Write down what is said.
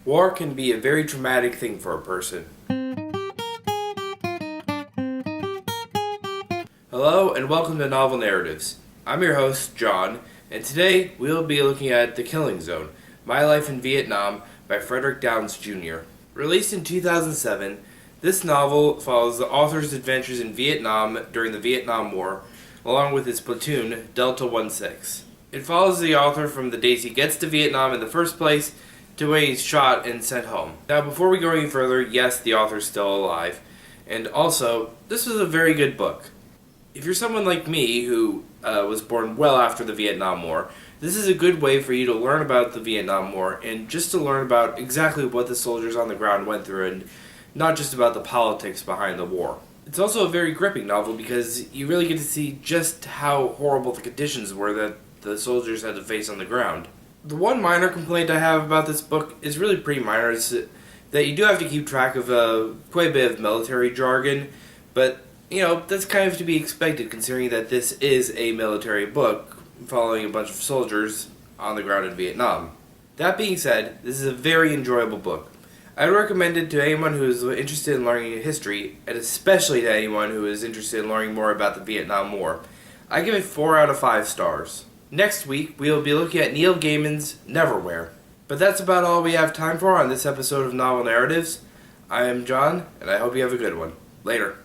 War can be a very traumatic thing for a person. Hello and welcome to Novel Narratives. I'm your host, John, and today we'll be looking at The Killing Zone, My Life in Vietnam by Frederick Downes Jr. Released in 2007, this novel follows the author's adventures in Vietnam during the Vietnam War, along with his platoon, Delta 16. It follows the author from the days he gets to Vietnam in the first place to when he's shot and sent home. Now, before we go any further, yes, the author's still alive. And also, this was a very good book. If you're someone like me who was born well after the Vietnam War, this is a good way for you to learn about the Vietnam War and just to learn about exactly what the soldiers on the ground went through and not just about the politics behind the war. It's also a very gripping novel because you really get to see just how horrible the conditions were that the soldiers had to face on the ground. The one minor complaint I have about this book is really pretty minor. It's that you do have to keep track of quite a bit of military jargon, but that's kind of to be expected considering that this is a military book following a bunch of soldiers on the ground in Vietnam. That being said, this is a very enjoyable book. I'd recommend it to anyone who is interested in learning history, and especially to anyone who is interested in learning more about the Vietnam War. I give it 4 out of 5 stars. Next week, we will be looking at Neil Gaiman's Neverwhere. But that's about all we have time for on this episode of Novel Narratives. I am John, and I hope you have a good one. Later.